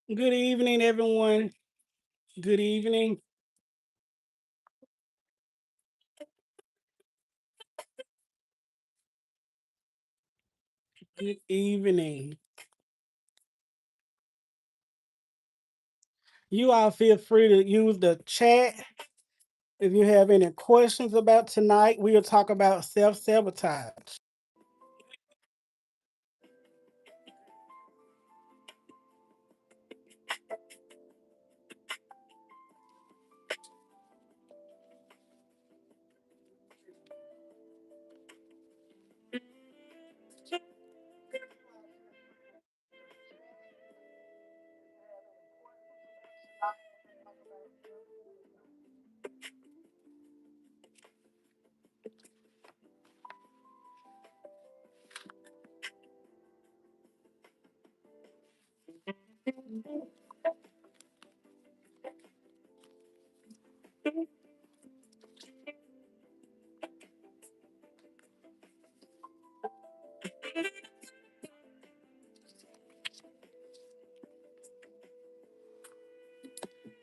Good evening, everyone. Good evening. Good evening. You all feel free to use the chat if you have any questions about tonight. We'll talk about self sabotage.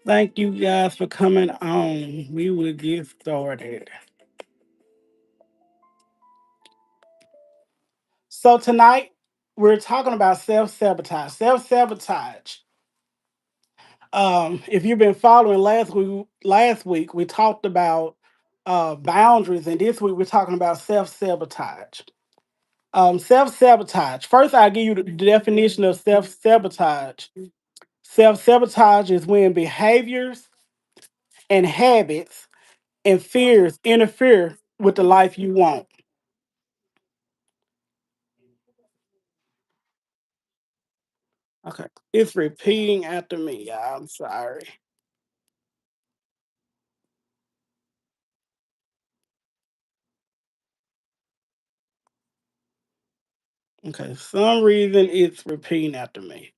Thank you guys for coming on. We will get started. So, tonight we're talking about self sabotage. Self sabotage. If you've been following last week we talked about boundaries, and this week we're talking about self sabotage. Self sabotage. First, I'll give you the definition of self sabotage. Self sabotage is when behaviors and habits and fears interfere with the life you want. Okay, it's repeating after me, y'all. I'm sorry. Okay, some reason it's repeating after me.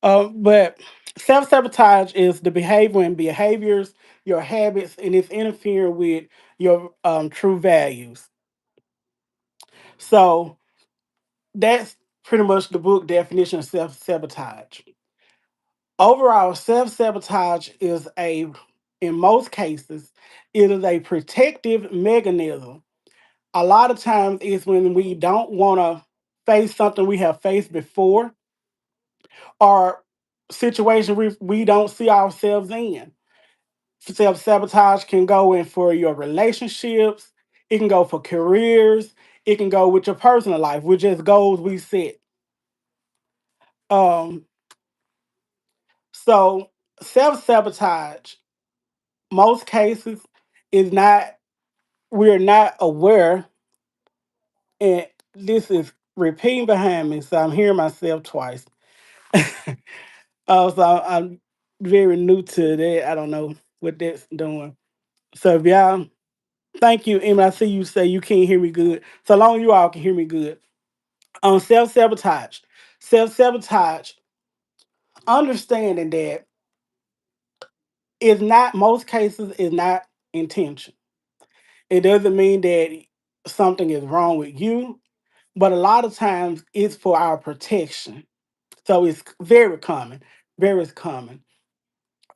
But self sabotage is the behavior and behaviors, your habits, and it's interfering with your true values. So that's pretty much the book definition of self sabotage. Overall, self sabotage is in most cases, it is a protective mechanism. A lot of times it's when we don't want to face something we have faced before, or situation we don't see ourselves in. Self sabotage can go in for your relationships, it can go for careers, it can go with your personal life, which is goals we set. Um, so self sabotage, most cases, is not we're not aware, and this is repeating behind me, so I'm hearing myself twice. So I'm very new to that. I don't know what that's doing. So if y'all, thank you, Emma. I see you say you can't hear me good. So long you all can hear me good. On self sabotage, self sabotage, understanding that is not most cases is not intention. It doesn't mean that something is wrong with you, but a lot of times it's for our protection. So it's very common, very common.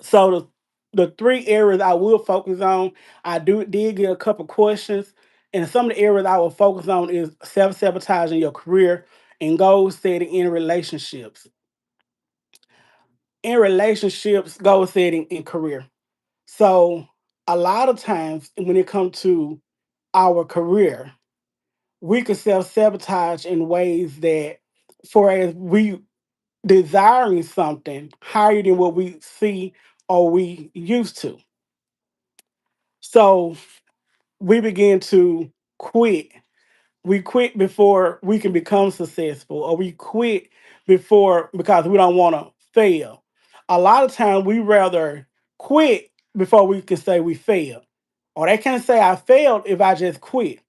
So the three areas I will focus on, I did get a couple questions, and some of the areas I will focus on is self sabotaging your career and goal setting in relationships. In relationships, goal setting in career. So a lot of times when it comes to our career, we can self sabotage in ways that, for as we desiring something higher than what we see or we used to. So we begin to quit. We quit before we can become successful, or we quit before because we don't want to fail. A lot of times we rather quit before we can say we failed. Or they can't say I failed if I just quit.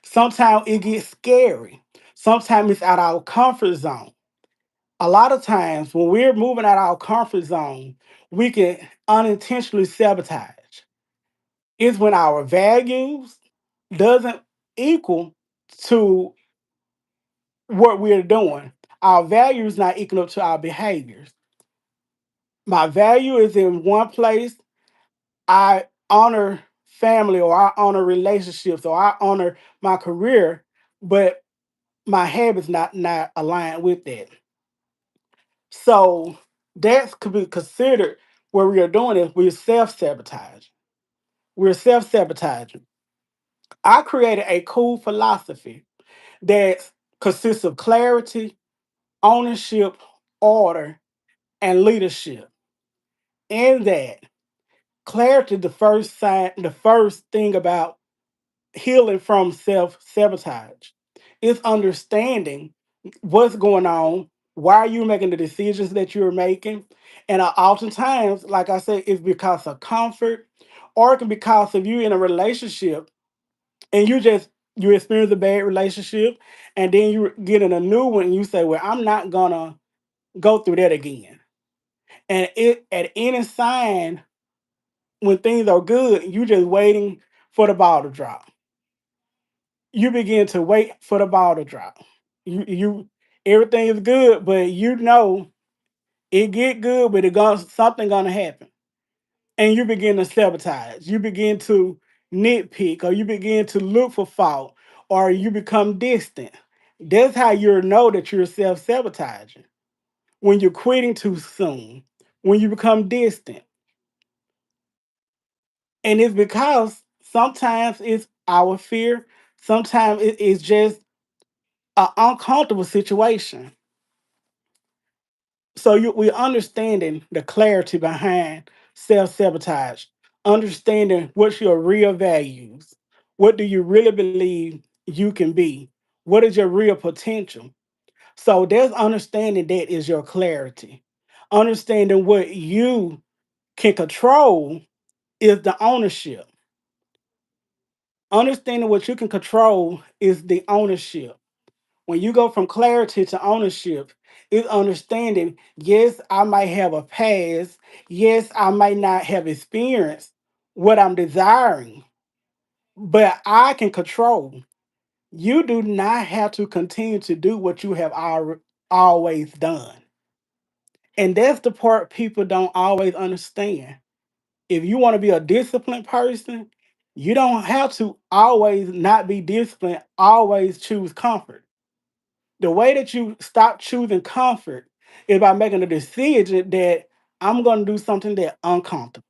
Sometimes it gets scary. Sometimes it's out of our comfort zone. A lot of times when we're moving out of our comfort zone, we can unintentionally sabotage. It's when our values doesn't equal to what we're doing. our value is not equal up to our behaviors. My value is in one place. I honor family, or I honor relationships, or I honor my career, but my habits not aligned with that. So that could be considered what we are doing is we're self-sabotage. We're self-sabotaging. I created a cool philosophy that consists of clarity, ownership, order, and leadership. In that, clarity, the first thing about healing from self sabotage is understanding what's going on, why you're making the decisions that you're making. And oftentimes, like I said, it's because of comfort, or it can be because of you in a relationship and you experience a bad relationship, and then you get in a new one and you say, well, I'm not gonna go through that again. And it at any sign when things are good, you just waiting for the ball to drop. You begin to wait for the ball to drop. You everything is good, but you know it get good, but something gonna happen. And you begin to sabotage. You begin to nitpick, or you begin to look for fault, or you become distant. That's how you know that you're self-sabotaging. When you're quitting too soon, when you become distant. And it's because sometimes it's our fear, sometimes it's just an uncomfortable situation. So we're understanding the clarity behind self sabotage, understanding what's your real values, what do you really believe you can be, what is your real potential. So there's understanding that is your clarity. Understanding what you can control is the ownership. Understanding what you can control is the ownership. When you go from clarity to ownership, it's understanding, yes, I might have a past. Yes, I might not have experienced what I'm desiring, but I can control. You do not have to continue to do what you have always done. And that's the part people don't always understand. If you want to be a disciplined person, you don't have to always not be disciplined, always choose comfort. The way that you stop choosing comfort is by making a decision that I'm going to do something that's uncomfortable.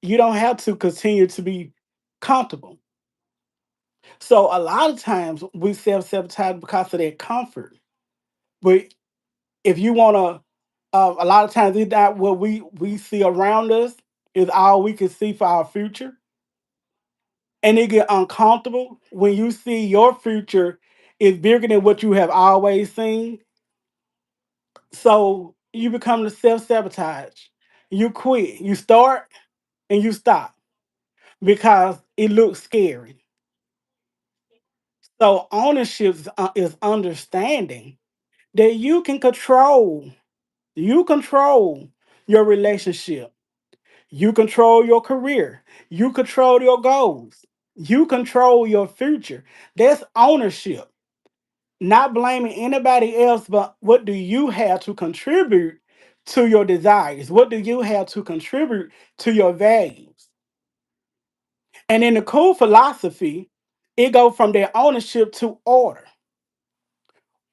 You don't have to continue to be comfortable. So a lot of times we self-sabotage because of that comfort. But if you want to, a lot of times it's not what we see around us is all we can see for our future. And it get uncomfortable when you see your future is bigger than what you have always seen. So you become the self sabotage. You quit. You start and you stop because it looks scary. So ownership is understanding that you can control. You control your relationship. You control your career. You control your goals. You control your future. That's ownership. Not blaming anybody else, but what do you have to contribute to your desires? What do you have to contribute to your values? And in the cool philosophy, it goes from their ownership to order.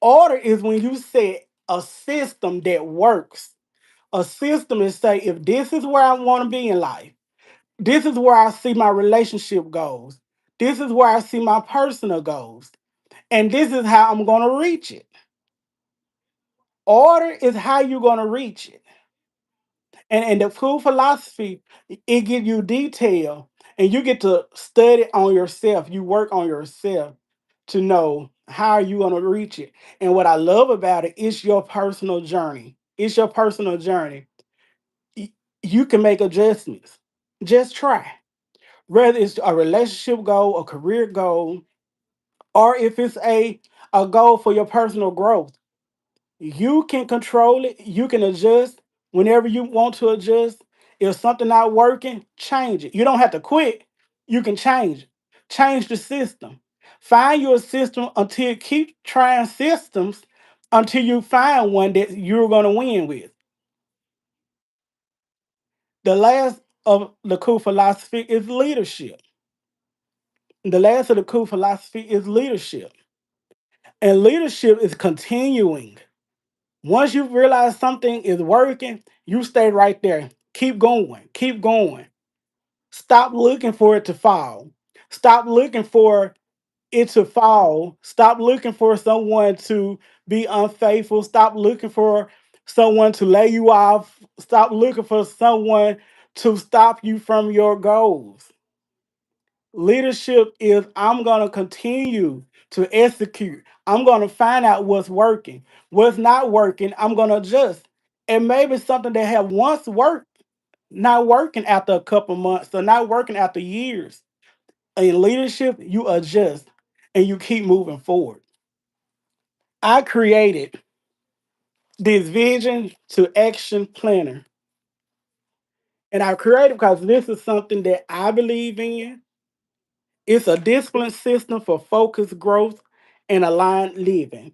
Order is when you set a system that works. A system is say, if this is where I want to be in life, this is where I see my relationship goals, this is where I see my personal goals, and this is how I'm going to reach it. Order is how you're going to reach it. And the cool philosophy, it gives you detail and you get to study on yourself. You work on yourself to know how you're going to reach it. And what I love about it is your personal journey. It's your personal journey. Y- You can make adjustments. Just try. Whether it's a relationship goal, a career goal, or if it's a goal for your personal growth. You can control it. You can adjust whenever you want to adjust. If something not working, change it. You don't have to quit. You can change it. Change the system. Find your system until keep trying systems until you find one that you're going to win with. The last of the cool philosophy is leadership. The last of the cool philosophy is leadership. And leadership is continuing. Once you realize something is working, you stay right there. Keep going. Keep going. Stop looking for it to fall. Stop looking for it to fall. Stop looking for someone to be unfaithful. Stop looking for someone to lay you off. Stop looking for someone to stop you from your goals. Leadership is I'm going to continue to execute. I'm going to find out what's working. What's not working, I'm going to adjust. And maybe something that have once worked, not working after a couple months, or not working after years. In leadership, you adjust and you keep moving forward. I created this vision to action planner. And I created because this is something that I believe in. It's a discipline system for focused growth and aligned living.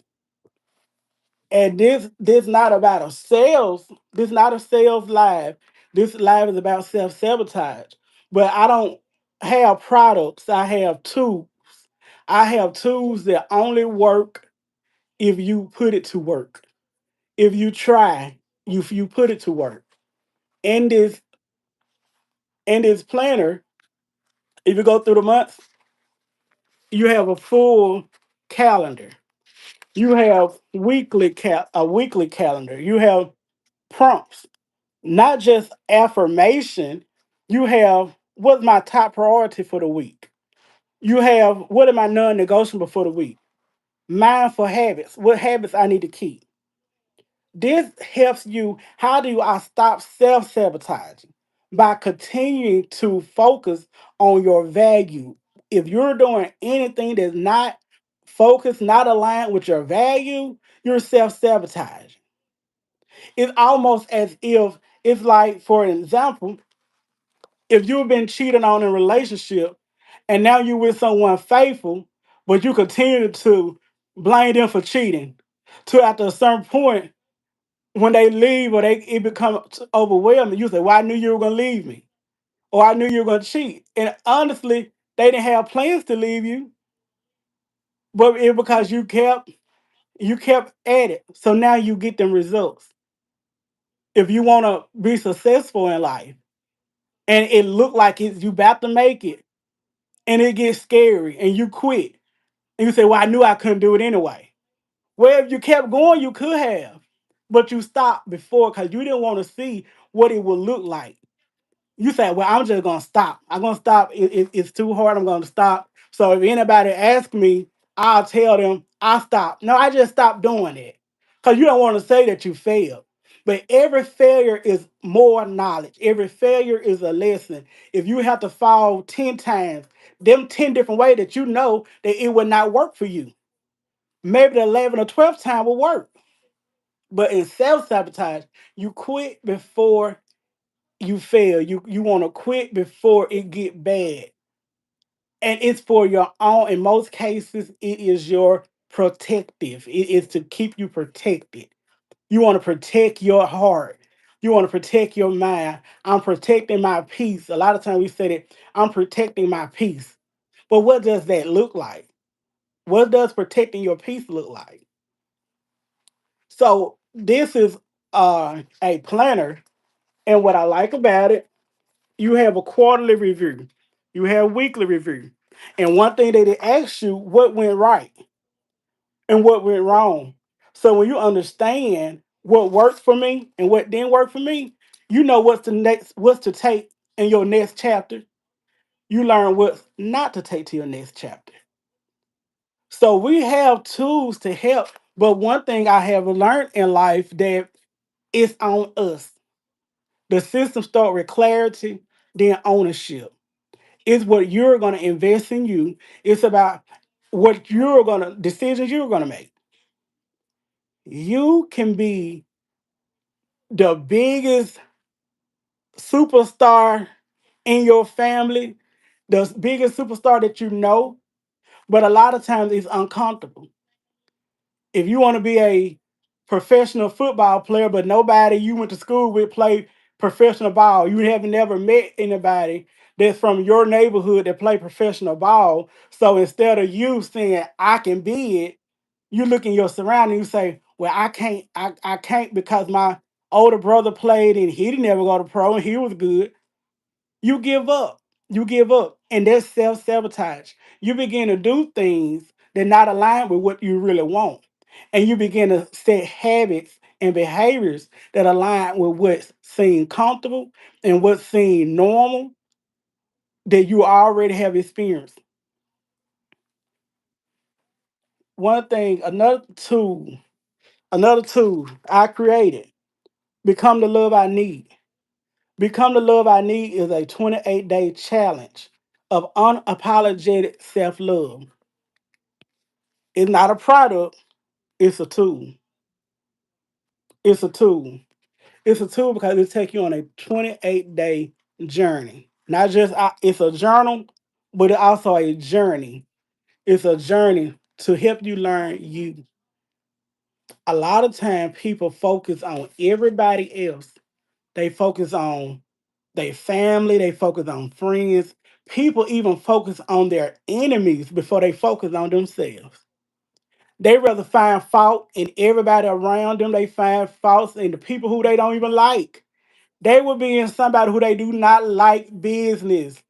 And this not about a sales. This not a sales live. This live is about self sabotage. But I don't have products. I have tools. I have tools that only work if you put it to work. If you try, you put it to work. In this planner, if you go through the months, you have a full calendar. You have a weekly calendar. You have prompts, not just affirmation. You have what's my top priority for the week. You have what are my non-negotiable for the week. Mindful habits. What habits I need to keep. This helps you. How do I stop self sabotaging? By continuing to focus on your value. If you're doing anything that's not focused, not aligned with your value, you're self sabotaging. It's almost as if it's like, for an example, if you've been cheated on in a relationship and now you're with someone faithful, but you continue to blame them for cheating, to after a certain point, when they leave or it becomes overwhelming, you say, "Well, I knew you were gonna leave me, or I knew you were gonna cheat." And honestly, they didn't have plans to leave you, but it because you kept at it. So now you get them results. If you want to be successful in life, and it look like you about to make it, and it gets scary, and you quit, and you say, "Well, I knew I couldn't do it anyway." Well, if you kept going, you could have, but you stopped before because you didn't want to see what it would look like. You say, "Well, I'm just gonna stop. I'm gonna stop. It's too hard. I'm gonna stop." So if anybody asks me, I'll tell them I stopped. No, I just stopped doing it because you don't want to say that you failed. But every failure is more knowledge. Every failure is a lesson. If you have to fall 10 times, them 10 different ways that you know that it will not work for you. Maybe the 11th or 12th time will work. But in self sabotage, you quit before you fail. You want to quit before it get bad. And it's for your own. In most cases, it is your protective. It is to keep you protected. You want to protect your heart. You want to protect your mind. I'm protecting my peace. A lot of times we say that I'm protecting my peace. But what does that look like? What does protecting your peace look like? So this is a planner, and what I like about it, you have a quarterly review, you have weekly review, and one thing that they ask you what went right and what went wrong. So when you understand what worked for me and what didn't work for me, you know what's to take in your next chapter. You learn what's not to take to your next chapter. So we have tools to help, but one thing I have learned in life that it's on us. The system start with clarity, then ownership. It's what you're going to invest in you. It's about what you're going to decisions you're going to make. You can be the biggest superstar in your family, the biggest superstar that you know, But a lot of times it's uncomfortable. If you want to be a professional football player, but nobody you went to school with play professional ball, you have never met anybody that's from your neighborhood that play professional ball. So instead of you saying I can be it, you look in your surroundings, you say, well, I can't because my older brother played and he didn't ever go to pro and he was good. You give up. You give up. And that's self sabotage. You begin to do things that not align with what you really want. And you begin to set habits and behaviors that align with what's seen comfortable and what's seen normal that you already have experienced. One thing, another tool I created, become the love I need. Become the love I need is a 28-day challenge of unapologetic self love. It's not a product, it's a tool. It's a tool. It's a tool because it takes you on a 28-day journey. Not just, it's a journal, but it's also a journey. It's a journey to help you learn you. A lot of time people focus on everybody else. They focus on their family, they focus on friends. People even focus on their enemies before they focus on themselves. They rather find fault in everybody around them. They find faults in the people who they don't even like. They will be in somebody who they do not like business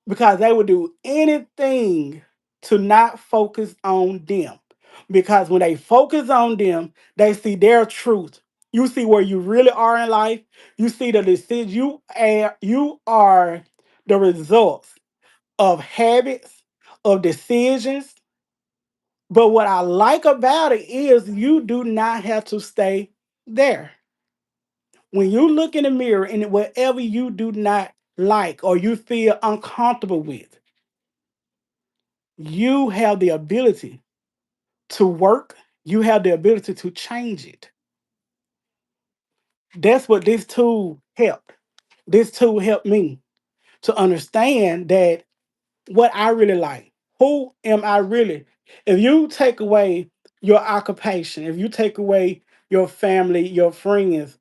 because they would do anything to not focus on them. Because when they focus on them, they see their truth. You see where you really are in life. You see the decision. You are the results of habits, of decisions. But what I like about it is you do not have to stay there. When you look in the mirror and whatever you do not like or you feel uncomfortable with, you have the ability to work, you have the ability to change it. That's what this tool helped. This tool helped me to understand that what I really like. Who am I really? If you take away your occupation, if you take away your family, your friends,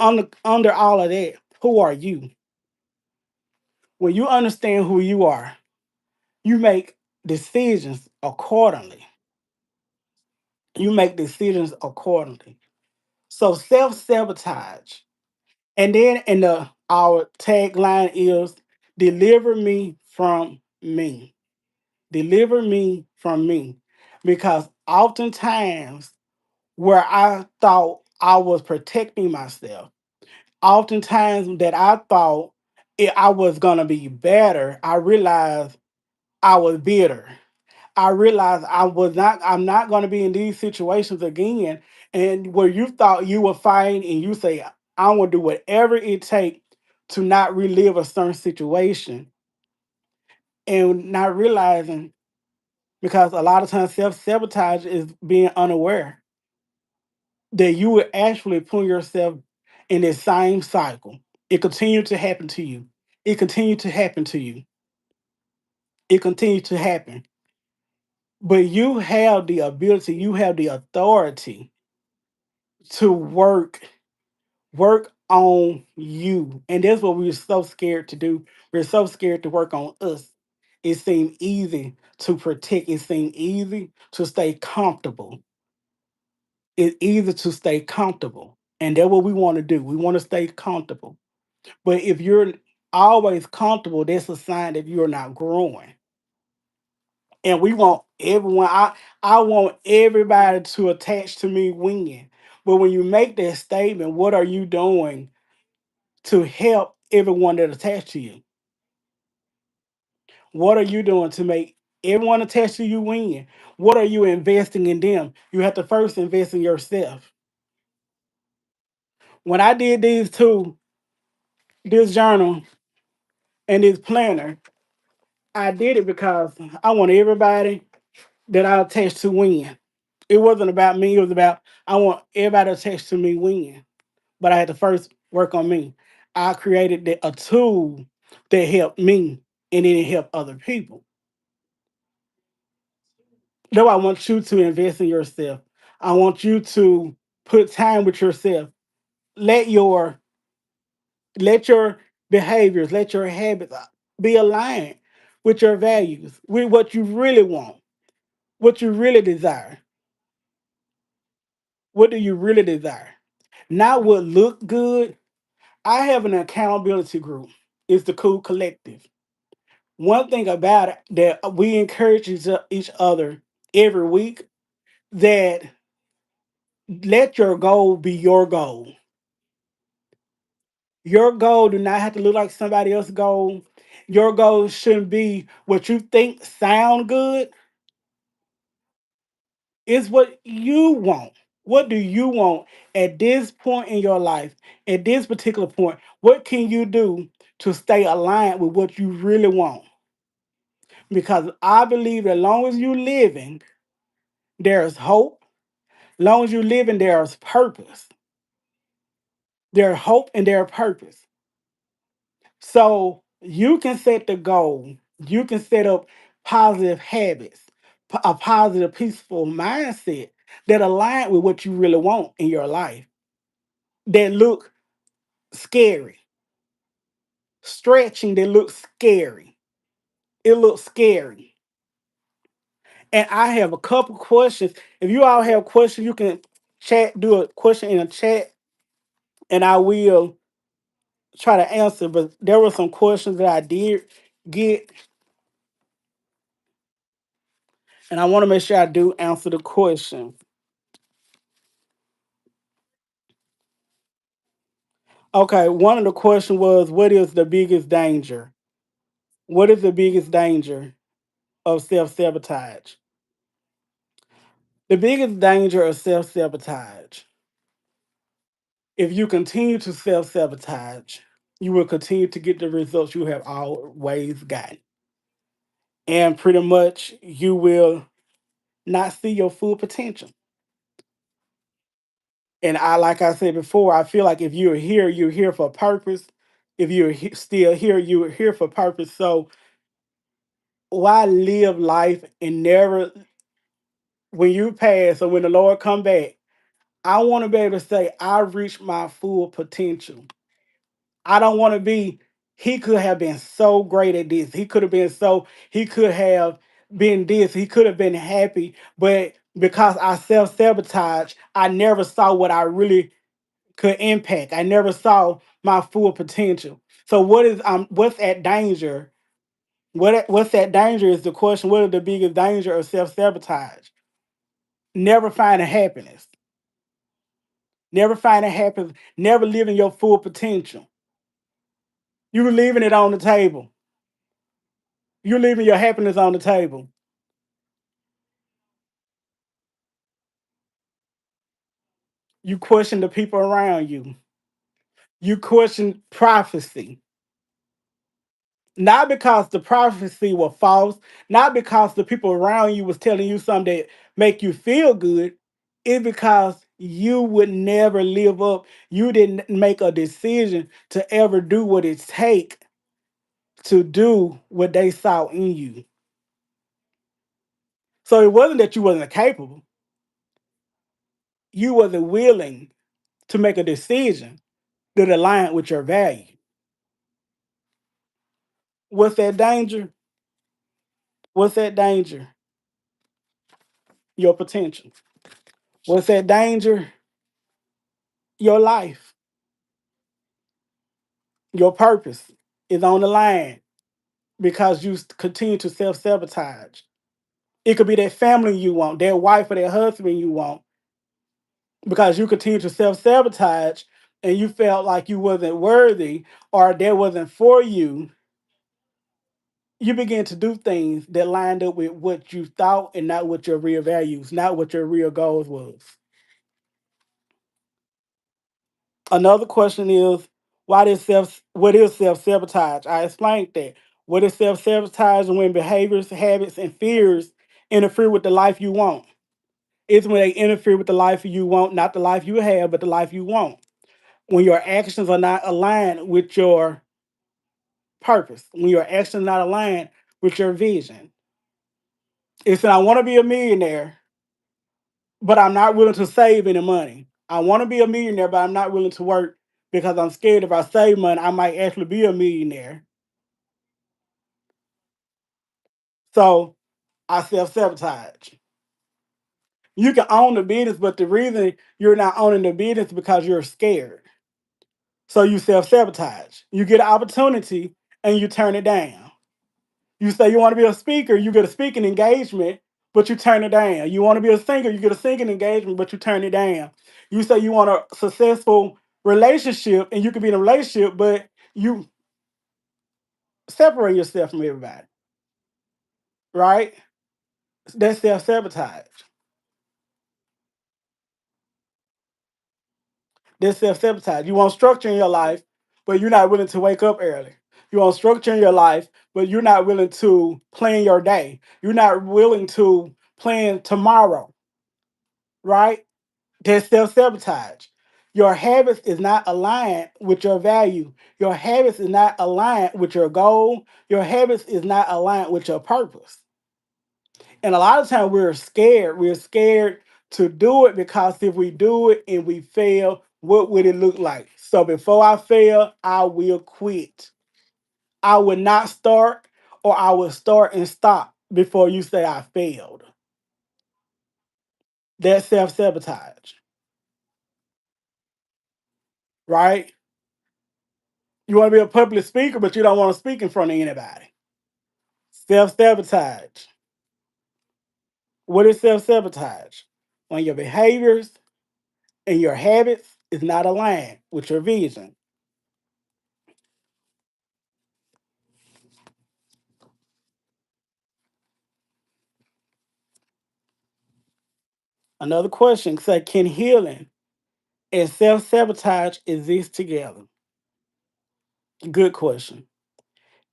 under all of that, who are you? When you understand who you are, you make decisions accordingly. You make decisions accordingly. So self-sabotage. And then in the our tagline is deliver me from me. Deliver me from me. Because oftentimes where I thought I was protecting myself, oftentimes that I thought I was gonna be better, I realized I was bitter. I realized I'm not gonna be in these situations again. And where you thought you were fine and you say, I'm gonna do whatever it takes to not relive a certain situation and not realizing because a lot of times self-sabotage is being unaware that you would actually put yourself in the same cycle. It continued to happen to you. It continued to happen to you. It continued to happen. But you have the ability, you have the authority to work on you. And that's what we're so scared to do. We're so scared to work on us. It seemed easy to protect, it seemed easy to stay comfortable. It's easy to stay comfortable. And that's what we want to do. We want to stay comfortable. But if you're always comfortable, that's a sign that you're not growing. And we want everyone, I want everybody to attach to me winning. But when you make that statement, what are you doing to help everyone that attached to you? What are you doing to make everyone attached to you win? What are you investing in them? You have to first invest in yourself. When I did these two, this journal and this planner, I did it because I want everybody that I attached to win. It wasn't about me, it was about I want everybody attached to me win. But I had to first work on me. I created a tool that helped me and then it helped other people. Though I want you to invest in yourself. I want you to put time with yourself. Let your let your behaviors, let your habits be aligned with your values, with what you really want, what you really desire. What do you really desire? Not what look good. I have an accountability group. It's the Cool Collective. One thing about it that we encourage each other every week, that let your goal be your goal. Your goal do not have to look like somebody else's goal. Your goal shouldn't be what you think sound good. It's what you want. What do you want at this point in your life? At this particular point, what can you do to stay aligned with what you really want? Because I believe that long as you living, there's hope. Long as you living, there's purpose. There's hope and there's purpose. So you can set the goal. You can set up positive habits, a positive, peaceful mindset that align with what you really want in your life. That look scary, stretching. That looks scary. It looks scary. And I have a couple questions. If you all have questions, you can chat. Do a question in a chat, and I will try to answer. But there were some questions that I did get, and I want to make sure I do answer the question. Okay, one of the questions was, "What is the biggest danger? What is the biggest danger of self sabotage?" The biggest danger of self sabotage, if you continue to self sabotage, you will continue to get the results you have always gotten. And pretty much you will not see your full potential. And like I said before, I feel like if you're here for a purpose. If still here, you're here for purpose. So why live life and never, when you pass or when the Lord come back, I want to be able to say I reached my full potential. I don't want to be, he could have been so great at this. He could have been this. He could have been happy. But because I self sabotage, I never saw what I really could impact. I never saw my full potential. So what's that danger? What's that danger is the question. What is the biggest danger of self sabotage? Never finding happiness. Never finding happiness. Never living your full potential. You leaving it on the table. You're leaving your happiness on the table. You question the people around you. You question prophecy. Not because the prophecy was false, not because the people around you was telling you something that make you feel good. It's because you would never live up. You didn't make a decision to ever do what it take to do what they saw in you. So it wasn't that you wasn't capable. You wasn't willing to make a decision that aligned with your value. What's that danger? What's that danger? Your potential. What's that danger? Your life. Your purpose is on the line because you continue to self sabotage. It could be that family you want, that wife or that husband you want, because you continue to self sabotage and you felt like you wasn't worthy or that wasn't for you. You begin to do things that lined up with what you thought and not what your real values, not what your real goals was. Another question is, what is self sabotage? I explained that. What is self sabotage? When behaviors, habits, and fears interfere with the life you want. It's when they interfere with the life you want, not the life you have, but the life you want. When your actions are not aligned with your purpose, when your actions are not aligned with your vision. It said, I want to be a millionaire, but I'm not willing to save any money. I want to be a millionaire, but I'm not willing to work because I'm scared if I save money, I might actually be a millionaire. So I self sabotage. You can own the business, but the reason you're not owning the business is because you're scared. So you self sabotage. You get an opportunity and you turn it down. You say you want to be a speaker, you get a speaking engagement, but you turn it down. You want to be a singer, you get a singing engagement, but you turn it down. You say you want a successful relationship and you can be in a relationship, but you separate yourself from everybody, right? That's self sabotage. That's self sabotage. You want structure in your life, but you're not willing to wake up early. You want structure in your life, but you're not willing to plan your day. You're not willing to plan tomorrow, right? That's self sabotage. Your habits is not aligned with your value. Your habits is not aligned with your goal. Your habits is not aligned with your purpose. And a lot of times we're scared. We're scared to do it because if we do it and we fail, what would it look like? So before I fail, I will quit. I will not start, or I will start and stop before you say I failed. That's self sabotage, right? You want to be a public speaker, but you don't want to speak in front of anybody. Self sabotage. What is self sabotage? When your behaviors and your habits is not aligned with your vision. Another question said, can healing and self sabotage exist together? Good question.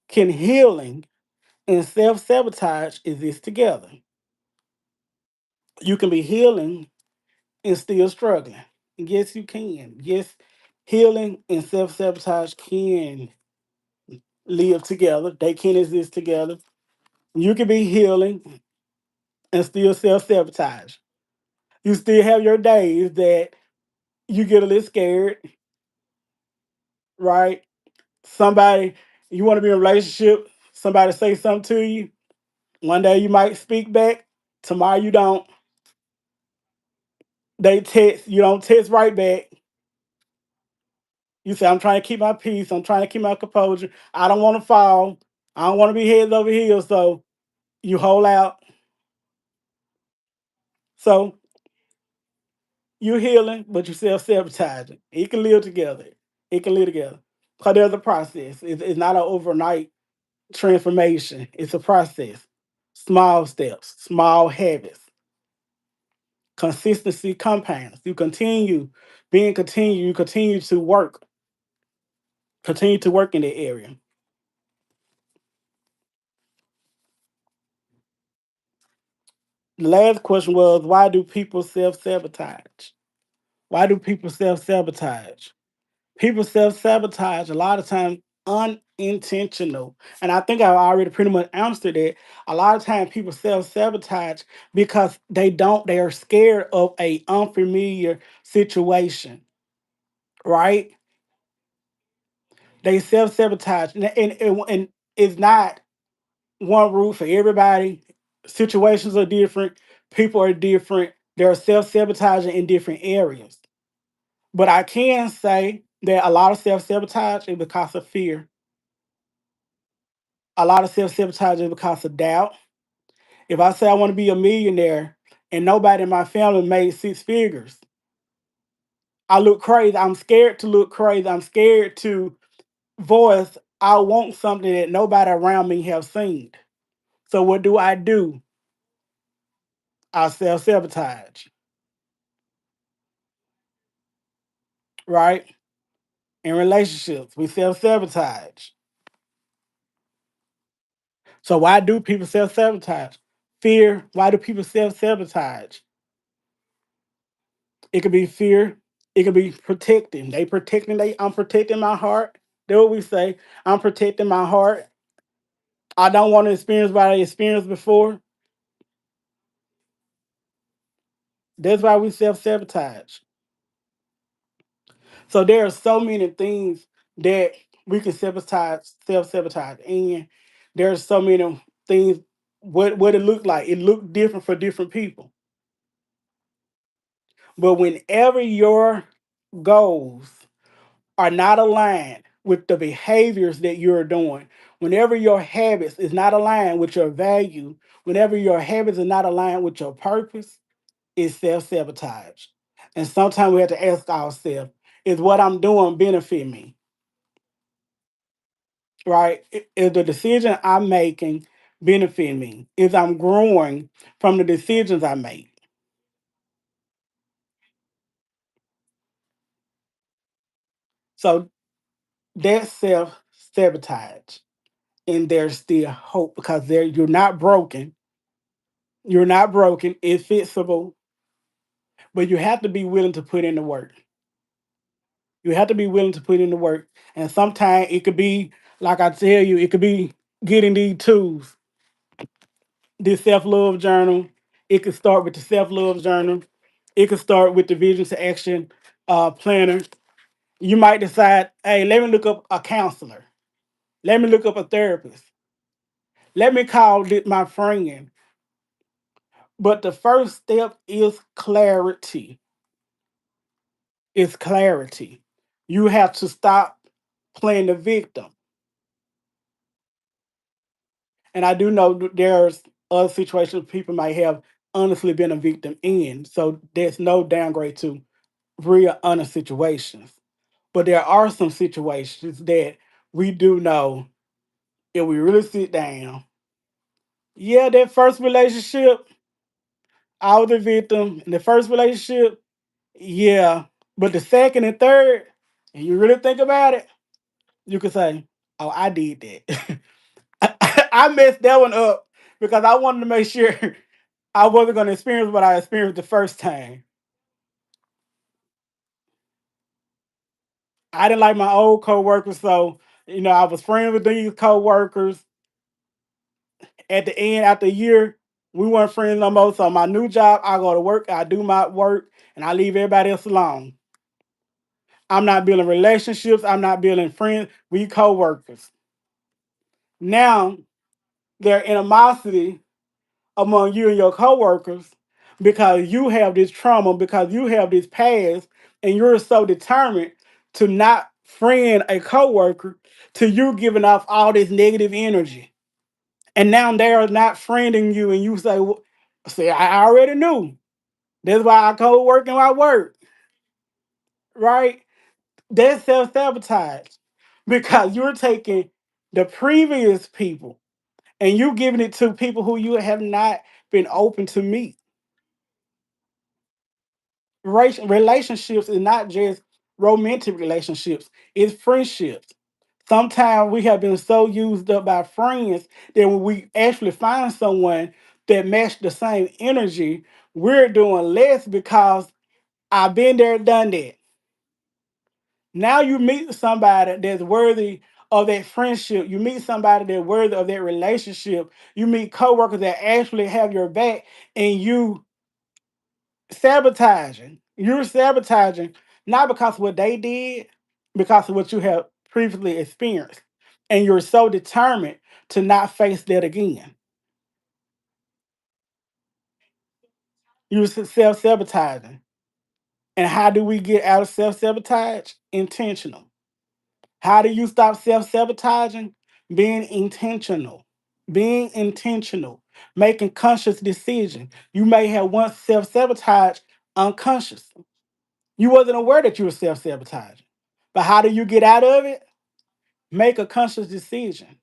Can healing and self sabotage exist together? You can be healing and still struggling. Yes, you can. Yes, healing and self sabotage can live together, they can exist together. You can be healing and still self sabotage. You still have your days that you get a little scared, right? Somebody, you want to be in a relationship, somebody say something to you. One day you might speak back, tomorrow you don't. They text, you don't text right back. You say, I'm trying to keep my peace, I'm trying to keep my composure. I don't want to fall. I don't want to be heads over heels. So you hold out. So you're healing, but you're self sabotaging. It can live together. It can live together. Because there's a process. It's not an overnight transformation, it's a process. Small steps, small habits. Consistency compounds. You continue being continued, you continue to work in that area. The last question was, why do people self sabotage? Why do people self sabotage? People self sabotage a lot of times unintentional. And I think I already pretty much answered it. A lot of times people self sabotage because they are scared of a unfamiliar situation, right? They self sabotage, and it's not one rule for everybody. Situations are different. People are different. They're self sabotaging in different areas. But I can say that a lot of self sabotage is because of fear. A lot of self sabotage is because of doubt. If I say I want to be a millionaire and nobody in my family made six figures, I look crazy. I'm scared to look crazy. I'm scared to voice I want something that nobody around me have seen. So what do? I self sabotage, right? In relationships, we self sabotage. So why do people self sabotage? Fear. Why do people self sabotage? It could be fear. It could be protecting. They protecting. I'm protecting my heart. That's what we say. I'm protecting my heart. I don't want to experience what I experienced before. That's why we self sabotage. So there are so many things that we can self sabotage, and there's so many things. What it looked like, it looked different for different people. But whenever your goals are not aligned with the behaviors that you're doing, whenever your habits is not aligned with your value, whenever your habits are not aligned with your purpose, it's self sabotage. And sometimes we have to ask ourselves, is what I'm doing benefit me? Right? Is the decision I'm making benefit me? Is I'm growing from the decisions I make? So that's self sabotage. And there's still hope because there you're not broken. You're not broken. It's fixable, but you have to be willing to put in the work. You have to be willing to put in the work. And sometimes it could be, like I tell you, it could be getting these tools, this self love journal. It could start with the self love journal. It could start with the vision to action planner. You might decide, hey, let me look up a counselor. Let me look up a therapist. Let me call my friend. But the first step is clarity. It's clarity. You have to stop playing the victim. And I do know there's other situations people might have honestly been a victim in. So there's no downgrade to real honest situations. But there are some situations that we do know if we really sit down. Yeah, that first relationship, I was a victim. In the first relationship, yeah. But the second and third, and you really think about it, you could say, oh, I did that. I messed that one up because I wanted to make sure I wasn't going to experience what I experienced the first time. I didn't like my old coworkers, so I was friends with these coworkers. At the end, after a year, we weren't friends no more. So my new job, I go to work, I do my work, and I leave everybody else alone. I'm not building relationships. I'm not building friends. We coworkers. Now there's animosity among you and your coworkers because you have this trauma, because you have this past, and you're so determined to not friend a coworker to you giving off all this negative energy. And now they are not friending you, and you say, "See, I already knew. That's why I co-work and I work." Right? That's self-sabotage because you're taking the previous people and you giving it to people who you have not been open to meet. Relationships is not just romantic relationships, it's friendships. Sometimes we have been so used up by friends that when we actually find someone that match the same energy, we're doing less because I've been there, done that. Now you meet somebody that's worthy of that friendship. You meet somebody that's worthy of that relationship. You meet coworkers that actually have your back, and sabotaging. You're sabotaging not because of what they did, because of what you have previously experienced. And you're so determined to not face that again. You're self sabotaging. And how do we get out of self sabotage? Intentional. How do you stop self sabotaging? Being intentional. Being intentional. Making conscious decisions. You may have once self sabotaged unconsciously. You wasn't aware that you were self sabotaging. But how do you get out of it? Make a conscious decision.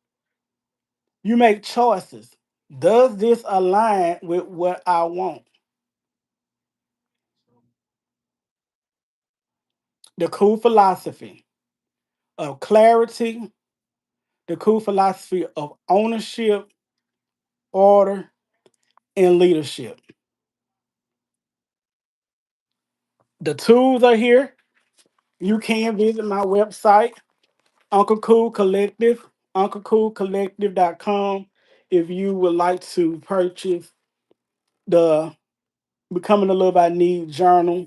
You make choices. Does this align with what I want? The cool philosophy of clarity, the cool philosophy of ownership, order, and leadership. The tools are here. You can visit my website, Uncle Cool Collective, unclecoolcollective.com, if you would like to purchase the Becoming a Love I Need journal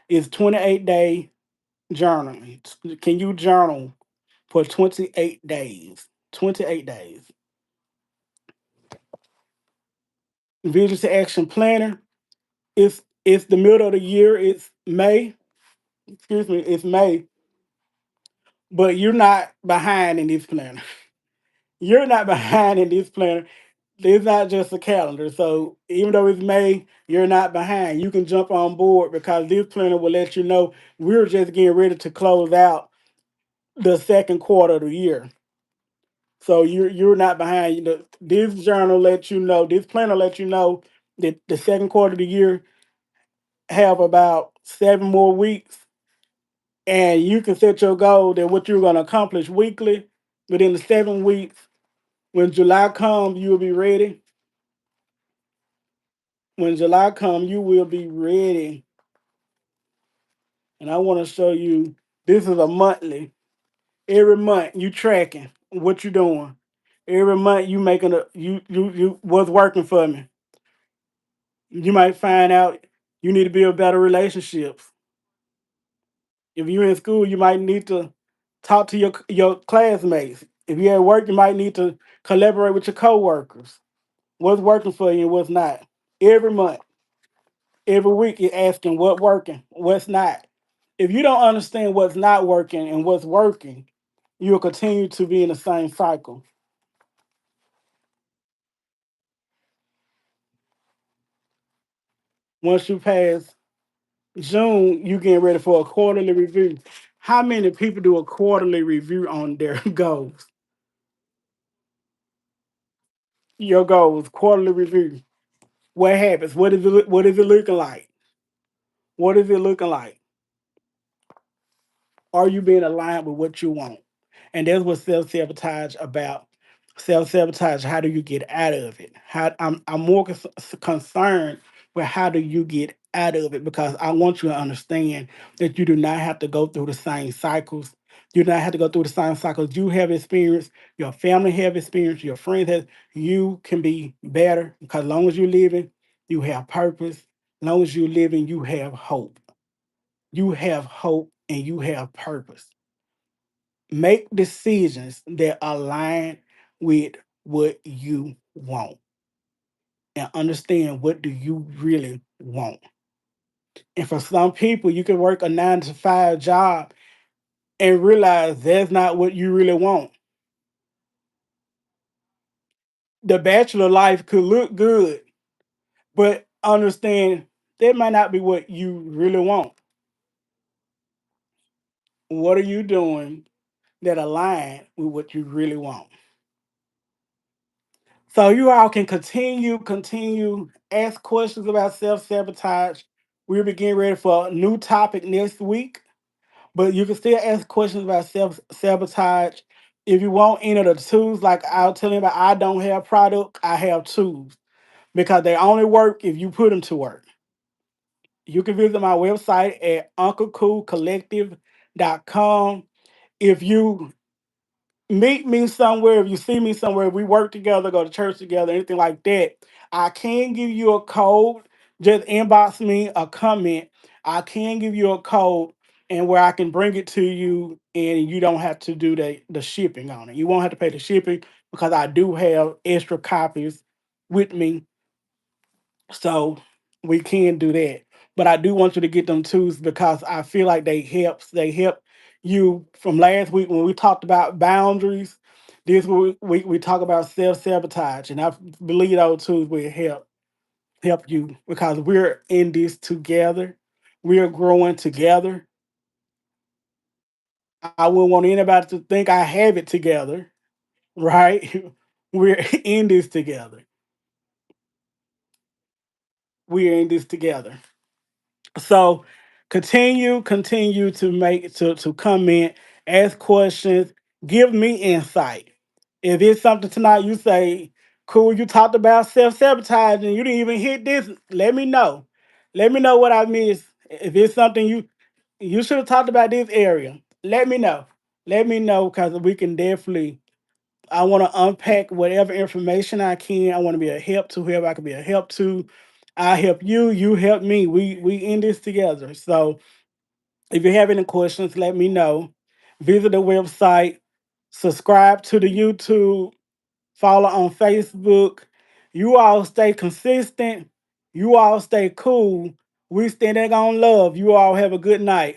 is 28-day journaling. Can you journal for 28 days? 28 days. Vision to Action Planner. It's the middle of the year. It's May. Excuse me. It's May, but you're not behind in this planner. You're not behind in this planner. It's not just a calendar. So even though it's May, you're not behind. You can jump on board because this planner will let you know we're just getting ready to close out the second quarter of the year. So you're not behind. This journal lets you know, this planner lets you know that the second quarter of the year have about 7 more weeks, and you can set your goal that what you're going to accomplish weekly within the 7 weeks. When July comes, you will be ready. When July comes, you will be ready. And I want to show you. This is a monthly. Every month you tracking what you're doing. Every month you making a you what's working for me. You might find out you need to build better relationships. If you're in school, you might need to talk to your classmates. If you're at work, you might need to collaborate with your coworkers. What's working for you and what's not. Every month, every week, you're asking what's working, what's not. If you don't understand what's not working and what's working, you'll continue to be in the same cycle. Once you pass June, you getting ready for a quarterly review. How many people do a quarterly review on their goals? Your goals, quarterly review. What happens? What is it looking like? What is it looking like? Are you being aligned with what you want? And that's what self-sabotage about. Self-sabotage, how do you get out of it? I'm more concerned with how do you get out of it, because I want you to understand that you do not have to go through the same cycles. You do not have to go through the same cycles you have experienced, your family have experienced, your friends have. You can be better because as long as you're living, you have purpose. As long as you're living, you have hope. You have hope and you have purpose. Make decisions that align with what you want and understand what do you really want. And for some people, you can work a 9 to 5 job and realize that's not what you really want. The bachelor life could look good, but understand that might not be what you really want. What are you doing that align with what you really want? So you all can continue, ask questions about self-sabotage. We'll be getting ready for a new topic next week, but you can still ask questions about self-sabotage. If you want any of the tools, like I'll tell you about, I don't have product, I have tools because they only work if you put them to work. You can visit my website at unclecoolcollective.com. If you meet me somewhere, if you see me somewhere, we work together, go to church together, anything like that, I can give you a code. Just inbox me a comment. I can give you a code and where I can bring it to you and you don't have to do the shipping on it. You won't have to pay the shipping because I do have extra copies with me, so we can do that. But I do want you to get them tools because I feel like they help you. From last week when we talked about boundaries, this week we talk about self-sabotage. And I believe those tools will help you because we're in this together. We are growing together. I wouldn't want anybody to think I have it together, right? We're in this together. We're in this together. So continue to to comment, ask questions, give me insight. If it's something tonight you say, cool, you talked about self-sabotage and you didn't even hit this, let me know. Let me know what I missed. If it's something you should have talked about this area, let me know. Let me know because we can definitely, I want to unpack whatever information I can. I want to be a help to whoever I can be a help to. I help you, you help me. We in this together. So if you have any questions, let me know. Visit the website, subscribe to the YouTube, follow on Facebook. You all stay consistent. You all stay cool. We stand there on love. You all have a good night.